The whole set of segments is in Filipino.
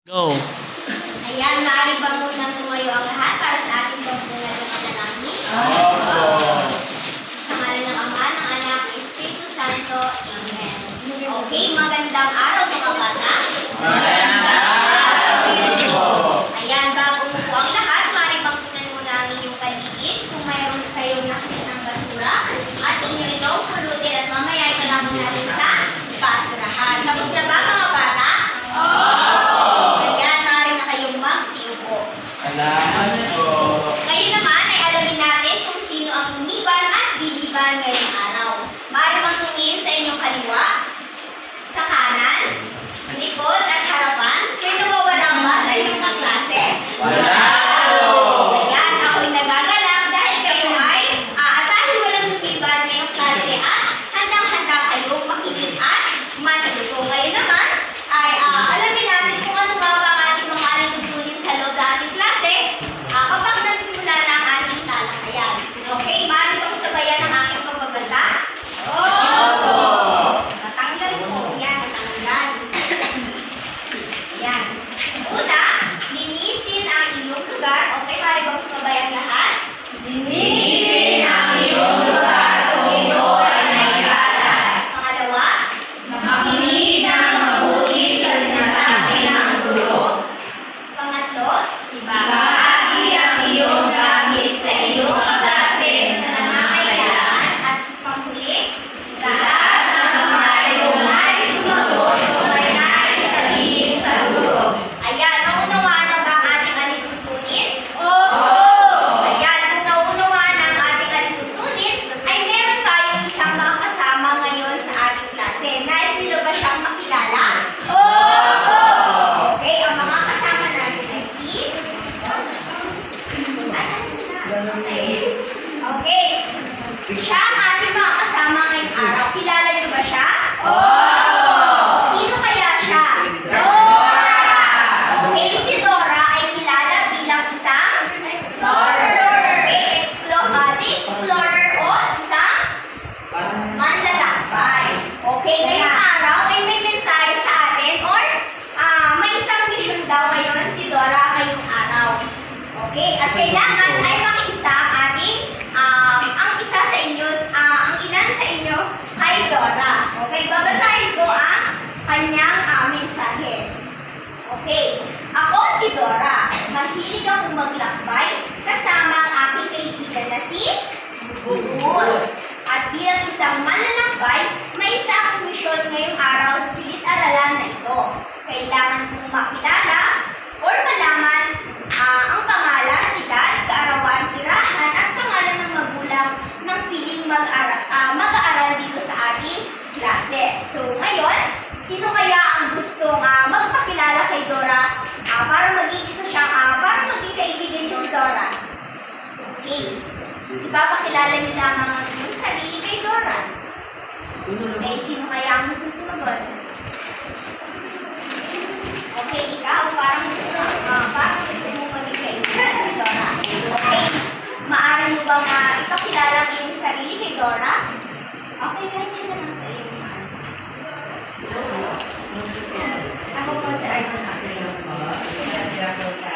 Go! Ayan, maaari ba munang tumayo ang lahat para sa ating pagpungan ng panalangin? Sa ngalan ng Ama, ng Anak, ng Espiritu Santo. Amen. Okay, magandang araw mga bata. Ayan, bago umupo ang lahat, maaari pagpunan muna ang inyong paligid. Kung mayroon kayong nakitang basura, at inyo itong pulutin at mamaya italapon natin sa basurahan. Tapos na ba mga bata? Ayan, maaari na kayong magsiupo. Salamat po! Ngayon naman ay alamin natin kung sino ang lumiban at diliban ngayong araw. Maaari magtumingin sa inyong kaliwa, sa kanan, likod at harapan. May nawawalang ba sa inyong kaklase? Wala! Ayan, ako'y nagagalak dahil kayo ay dahil walang lumiban ngayong klase at handang-handa kayong makinig at matuto. Ngayon naman ay alamin natin kung ano ba ang ating mga alitutunin sa loob ng ating klase kapag nagsimula na ang ating talakayan. Okay, maaari bang sabayan ang aking pagbabasa? Oo! Matanggal po. Yan, matanggal. Yan. Una, linisin ang iyong lugar. Okay, maaari bang sumabayan lahat? Linisin ang iyong lugar kung ito ay naigalan. Pangalawa, makinig ng mabuti sa sinasabi ng guro. Pangatlo, ibahagi ang iyong gamit sa iyong klase na nangangailangan. At panghuli, taas ang kamay kung nais sumagot o may nais sabihin sa guro. Ayan, naunawaan na ba ang ating alitutunin? Ayan, kung naunawaan ang ating alitutunin, ay meron tayong isang makakasama ngayon sa ating klase. Nais nyo ba siyang makilala? Okay, ang mga kasama natin ay si... Okay. Siya ang ating mga kasama ngayong araw. Kilala niyo ba siya? Sino kaya siya? Okay, si Dora ay kilala bilang isang explorer. Okay, the explorer o isang manlalakbay. Okay, ngayong araw ay may mensahe sa atin or may isang mission daw ngayon si Dora ngayong araw. Okay, at kailangan ay makiisa ang ating ang isa sa inyo, ang ilan sa inyo ay Dora. Okay, babasahin ko ang kanyang mensahe. Okay, ako si Dora. Mahilig akong maglakbay kasama ang aking kaibigan na si Bubus. At bilang isang manlalakbay, may isa akong misyon ngayong araw sa silid-aralan na ito. Kailangan kong makilala or malaman ang pangalan, edad, kaarawan, tirahan at pangalan ng magulang ng piling mag-aaral dito sa ating klase. So ngayon, sino kaya ang gustong magpakilala kay Dora para maging isa siyang para maging kaibigan niyo si Dora? Okay. Ipapakilala niyo lamang ang inyong sarili kay Dora. Okay, sino kaya ang gusto sumagot? Okay, ikaw, parang gusto mo maging kaibigan si Dora. Okay, maaari mo bang ipakilala ang iyong sarili kay Dora? Okay, ganyan na lang sa iyo. Ako po si Arthur Aquino po. Nasira po sa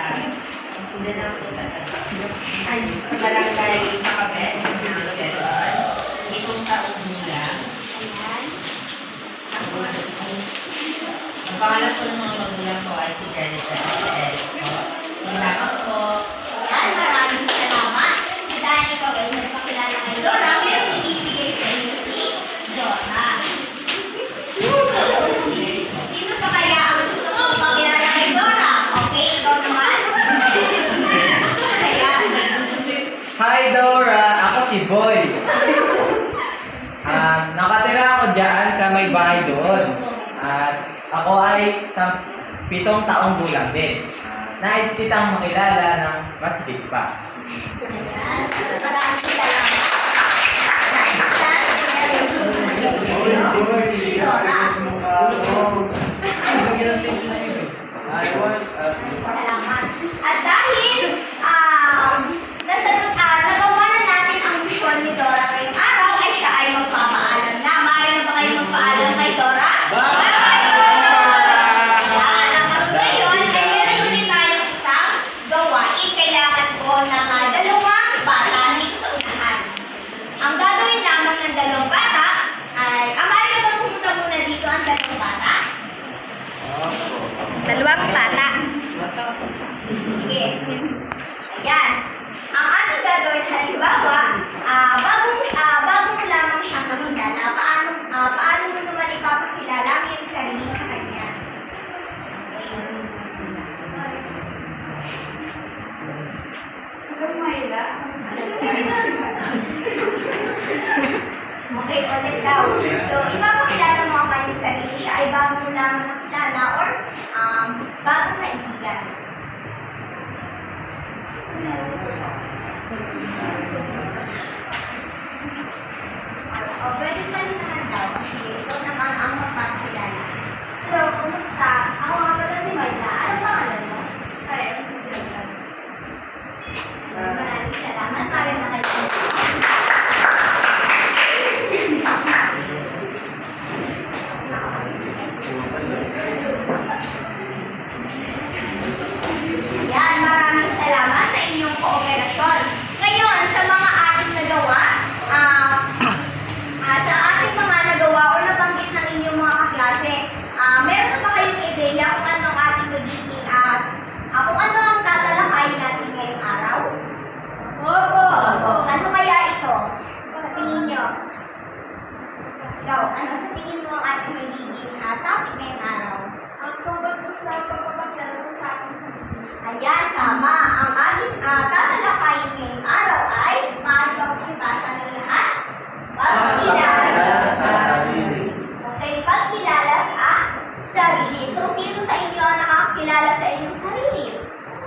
barangay Macabet ng Quezon. Itong taong lang. Ayan. Ang pangalan po ng mga magulang ko ay si Jennifer at si Eric po. Salamat po. Ayan, maraming salamat. Dahil ikaw ay nagpakilala kay Dora, meron ibibigay sa inyo si Dora. Sino pa kaya ang gusto mo magpakilala kay Dora? Okay, ikaw naman? Ayan. Hi Dora! Ako si Boy. Nakatira ako dyan sa may bahay doon. At ako ay 7 taong gulang din. Nais kitang makilala ng mas higit pa. Ayan. Maraming salamat. Si Dora. Salamat. At dahil nagawa na natin ang misyon ni Dora ngayong araw, ay siya ay magpapaalam na. Maaari na ba kayo magpaalam kay Dora? Bye! Ayan, ngayon ay Dalawang bata. Sige. Ayan. Ang ating gagawin halimbawa, bago mo lamang siyang makilala, paano mo naman ipapakilala ang iyong sarili sa kanya? Okay, ulit daw. So, ipapakilala mo ang kanyang sarili siya ay bago mo lamang nakilala or bagong kaibigan. O, pwede pa rin naman daw. Sige, ikaw naman ang magpapakilala. Hello, kumusta? Ako nga pala si Maida. Ano pangalan mo? Sorry, maraming salamat. Maraming nakikita. Ayan, maraming salamat sa inyong kooperasyon. Ngayon, sa mga ating nagawa, sa ating mga nagawa o nabanggit ng inyong mga kaklase, meron na ba kayong ideya kung ano ang ating magiging kung ano ang tatalakayin natin ngayong araw? Opo! Ano kaya ito? Sa tingin nyo? Ikaw, ano sa tingin mo ang ating magiging topic ngayong araw? Ang tungkol po sa pagpapakilala po sa ating sarili. Ayan, tama. Ang ating tatalakayin ngayong araw ay maaari bang pakibasa ng lahat? Pagkilala sa sarili. Okay, pagkilala sa sarili. So, sino sa inyo ang nakakilala sa inyong sarili?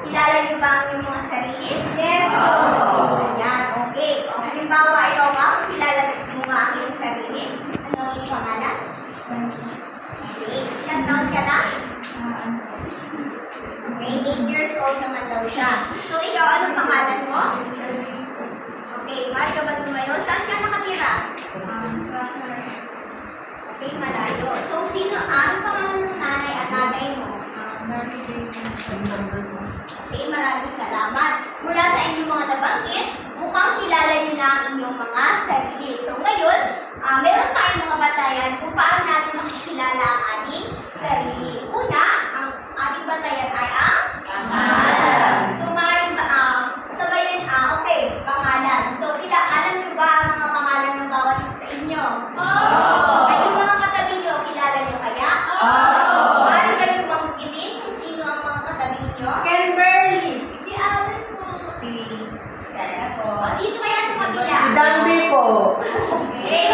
Kilala niyo ba ang inyong mga sarili? Yes, po. Ayan, okay. O, halimbawa, ikaw ba, kilala mo nga ang iyong sarili? Ano ang iyong pangalan? Okay. Ilang taon ka na? Okay, 8 years old naman daw siya. So, ikaw, anong pangalan mo? Okay, maaari ka ba tumayo? Saan ka nakatira? Okay, malayo. So, anong pangalan ng nanay at tatay mo? Okay, maraming salamat. Mula sa inyong mga nabanggit, mukhang kilala niyo na ang inyong mga sarili. So, ngayon, meron tayong mga batayan kung paano natin makikilala ang ating sarili. Una, ang ating batayan ay ang pangalan. So, maaaring sabayan, okay, pangalan. So, alam niyo ba ang mga pangalan ng bawat isa sa inyo? Ay, yung mga katabi niyo, kilala niyo kaya? Maaari kayong mangkitin kung sino ang mga katabi niyo? Si Alan po. Si Stella po. Dito kaya sa kabila? Si Danby po. Okay.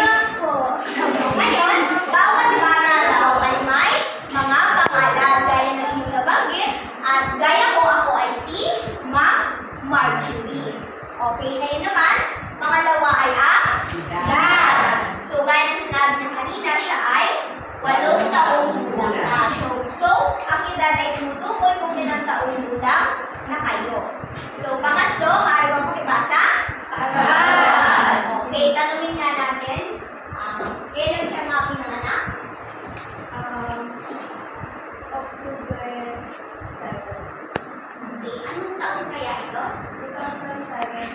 So, ngayon, bawat bata daw ay may mga pangalan gaya ng inyong nabanggit at gaya ko ako ay si Ma'am Marjorie. Okay, ngayon naman, pangalawa ay ang Dan. So, gaya ng sinabi niya kanina, siya ay 8 taong gulang na. So, ang edad ay tumutukoy kung ilang taong gulang na kayo. So, pangatlo, maaari bang pakibasa? Okay, tanungin nga natin. Kailan ka nga pinanganak? October 7. Okay, anong taon kaya ito? 2007.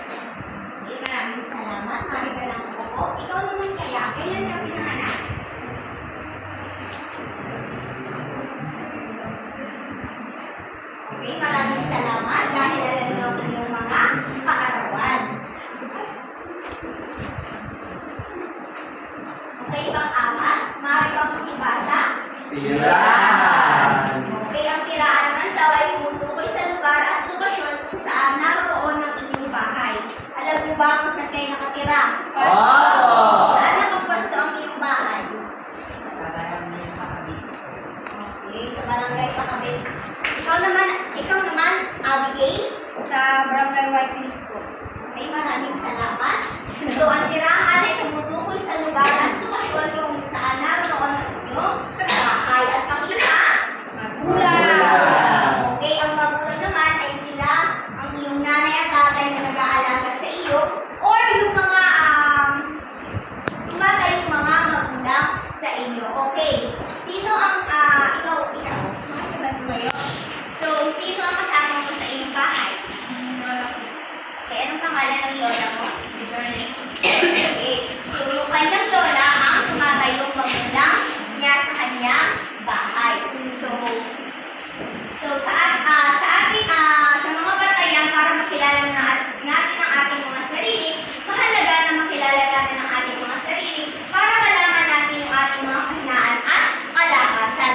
Okay, maraming salamat. Maaari ka lang po. Ikaw naman kaya, kailan ka pinanganak? Okay, maraming salamat dahil alam niyo ang inyong mga kaarawan. Okay, pang-apat, maaari bang pakibasa? Tirahan. Okay, ang tiraan naman daw ay tumutukoy sa lugar at lokasyon kung saan naroon ang inyong bahay. Alam niyo ba kung saan kayo nakatira? Saan nakapwesto ang iyong bahay? Okay, sa barangay Pakabit. Ikaw naman, Abigail? Sa Barangay White po. Okay, maraming salamat. So, ang tirahan ay tumutukoy sa lugar at lokasyon kung saan naroon ang inyong bahay. At pakita, magulang. Okay, ang magulang naman ay sila, ang iyong nanay at tatay na nag-aalaga sa iyo, or yung mga, yung mga magulang sa inyo. Okay, sino ang, ikaw, makikipag-tumayo? So, sino ang kasama mo sa iyong bahay? Okay, anong pangalan ng lola mo? Okay, so yung kanyang lola ang tumatayong magulang niya sa kanyang bahay. So, So sa mga batayan para makilala natin ang ating mga sarili, mahalaga na makilala natin ang ating mga sarili para malaman natin yung ating mga kahinaan at kalakasan.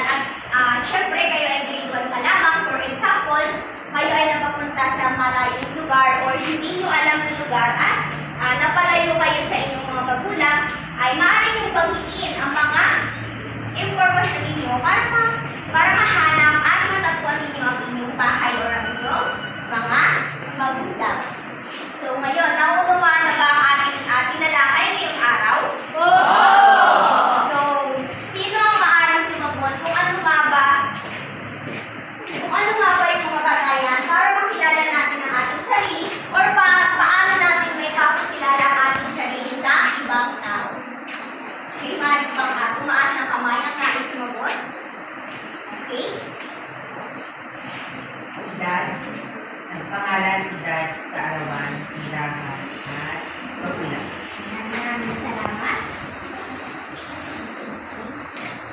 At syempre kayo ay grade 1 pa lamang. For example, kayo ay napapunta sa malayong lugar or hindi nyo alam na lugar at napalayo kayo sa inyong mga magulang, ay maaari nyo banggitin ang mga impormasyon ninyo para mahanap at matagpuan ninyo ang inyong bahay o ang inyong mga magulang. So ngayon, naunawaan na ba ang ating tinalakay ngayong araw? So, sino ang maaaring sumagot kung ano nga ba yung mga batayan para makilala natin ang ating sarili or paano natin may papakilala ang ating sarili sa ibang tao? Okay, maaaring bang tumaas ng kamay ang nais sumagot? Okay? Edad, ang pangalan, edad, kaarawan, bilangan, at magulang. Maraming salamat.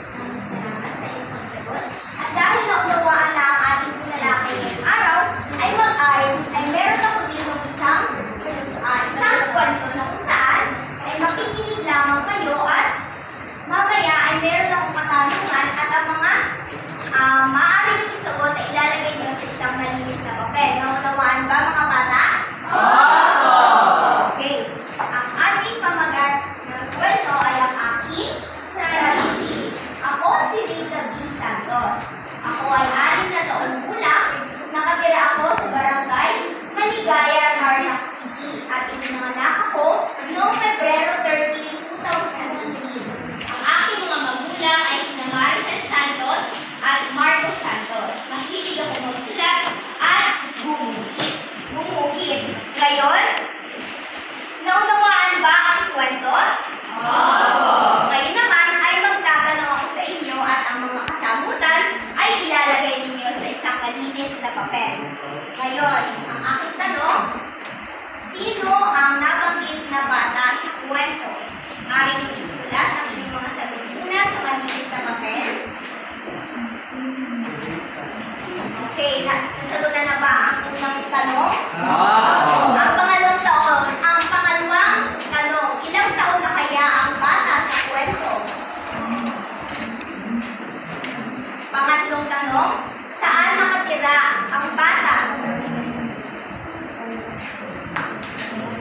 Maraming salamat sa iyong pagsagot. At dahil naunawaan na ang ating tinalakay ngayong araw, ay meron ako dito isang kwento na kung saan ay makikinig lamang kayo at mamaya ay meron akong katanungan at ang mga maaari nyo isagot ay ilalagay nyo sa isang malinis na papel. Naunawaan ba mga bata? Okay. Ang ating pamagat ng kwento ay ang aking sarili. Ako si Rita B. Santos. Ako ay 6 na taon gulang. Nakatira ako sa barangay Maligaya, Tarlac City. At ipinanganak ako noong Pebrero 13, 2018. Ang aking mga magulang ay sina Maricel Santos at Marco Santos. Mahilig ako magsulat at gumuhit. Ngayon, naunawaan ba ang kwento? Ngayon naman ay magtatanong ako sa inyo at ang mga kasamutan ay ilalagay ninyo sa isang malinis na papel. Ngayon, ang aking tanong, sino ang nabanggit na bata sa kwento? Maaari niyo isulat ang inyong mga sagot muna sa malinis na papel. Okay, nasagutan na ba ang unang tanong? Ang pangalawang tanong, ilang taon na kaya ang bata sa kwento? Pangatlong tanong, saan nakatira ang bata?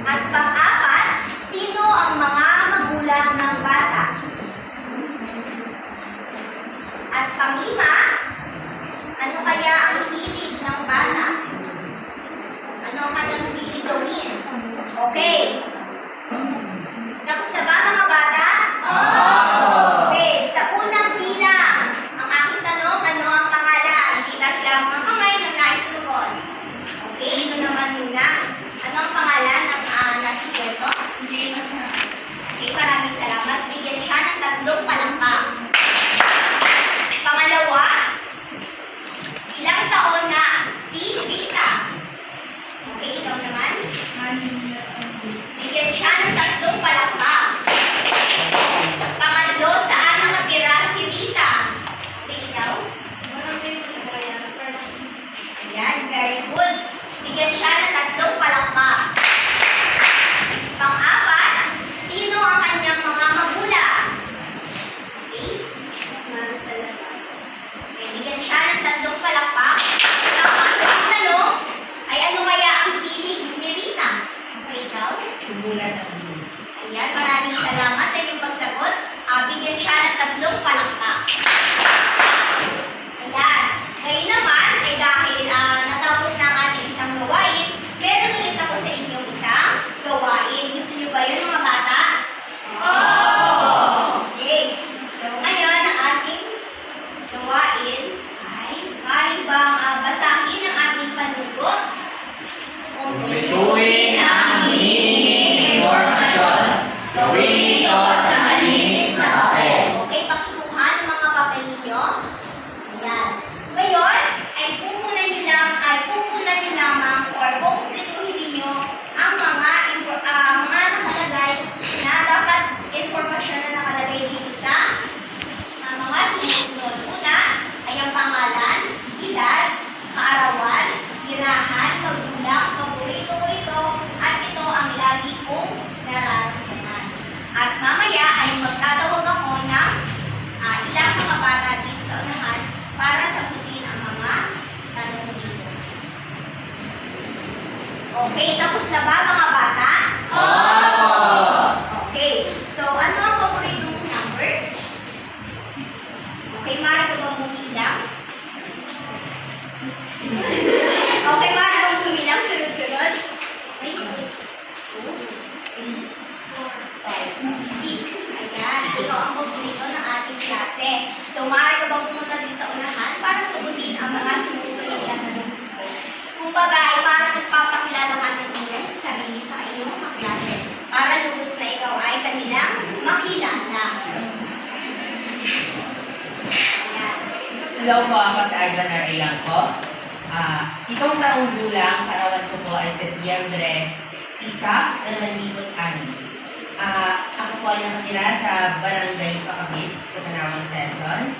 At pang-apat, sino ang mga magulang ng bata? At pang-lima, ano kaya ang hilig ng bata? Ano ang kanyang hilig gawin? Okay. Tapos na ba mga bata? Okay, sa unang bilang, ang aking tanong, ano ang pangalan? Itaas lamang ang kamay ng nais sumagot. Okay, ito naman muna. Ano ang pangalan ng nasa kwento? Okay, maraming salamat. Bigyan siya ng 3 palakpak. Pangalawa, ilang taon na si Rita? Okay, ikaw naman? Bigyan siya ng 3 palakpak. Pangatlo, saan nakatira si Rita? Okay, ikaw? Ayan, very good. Bigyan siya ng 3 palakpak. Pang-apat, sino ang kanyang mga magulang? Okay? Maraming salamat. Okay, bigyan siya ng 3 palakpak. Ang pang-apat tanong ay ano kaya ang hilig ni Rita? Okay, ikaw? Sumulat at bilang. Ayan, maraming salamat sa inyong pagsagot. Bigyan siya ng 3 palakpak. Ayan. Ngayon naman, ay dahil natapos na ang ating isang gawain, meron ulit ako sa inyong isang gawain. Gusto niyo ba yun mga bata? Okay. So ngayon, ang ating gawain ay maaari bang basahin ang ating panugot? Kumpletuhin ang hinihingi impormasyon. Gawin ito sa malinis na papel. Okay, pakikuha ng mga papel ninyo. Ayan. Ngayon, ay pupunan nyo lamang or kukumpletuhin ninyo ang mga nakalagay na dapat informasyon na nakalagay dito sa mga susunod. Una ay ang pangalan, edad, Okay, tapos na ba mga bata? Opo! Okay, so ano ang paborito mong number? Okay, Mara ka bang bumilang? Okay, Mara bang bumilang sunod-sunod? Ay, 2, 3, 4, 5, 6. Ayan, ikaw ang paborito ng ating klase. So, Mara ka bang pumunta din sa unahan para sagutin ang mga sumusunod na tanong? Kung baga, ay parang nagpapakilala ka ng iyong sarili sa iyong kaklase para lubos na ikaw ay kanilang makilala. Ayan. Hello po, ako si Agdanar Ayangko. 7 taong gulang, karawan ko po ay Setyembre 1, 2006. Ako po ay nakatira sa Barangay Pakabit, Katanawan, Quezon.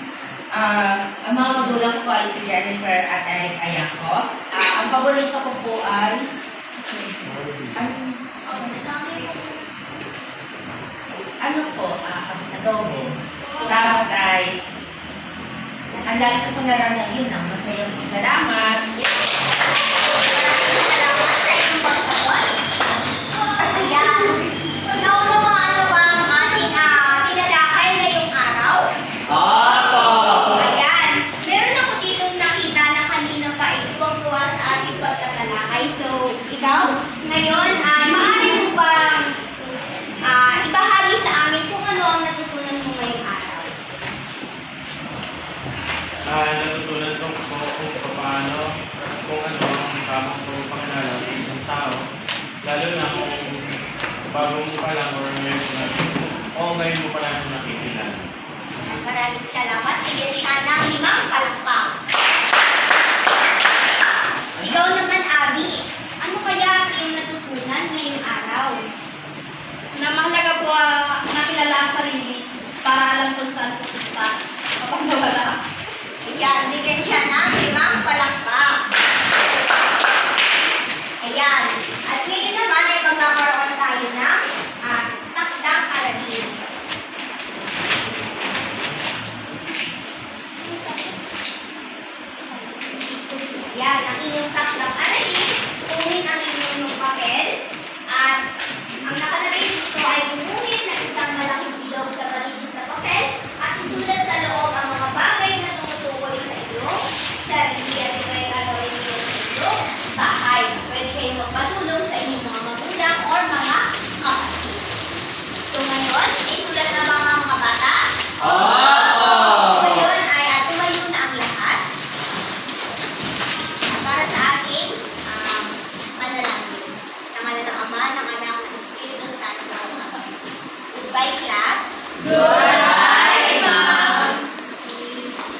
Ang mga magulang ko po ay si Jennifer at Eric Ayangko. Ang paborito ko po ay ano po, adobo. Tapos ay ang lagi ko po naranasan yun ang masaya po. Salamat! Maraming salamat sa iyong pagsagot. Ayan. Naunawaan mo ba ang ating tinalakay ngayong araw? Opo! Ayan. Meron ako dito nakita na kanina pa ituwang-tuwa sa ating pagtatalakay. So, ikaw, ngayon, maaari mo bang ibahagi sa amin kung ano ang natutunan mo ngayong araw? Natutunan ko po kung paano, kung ano ang tamang pangalanan sa isang tao. Lalo na kung bago mo pa lang or ngayon mo pa lang nakikilala. Maraming salamat. Bigyan siya ng 5 palakpak.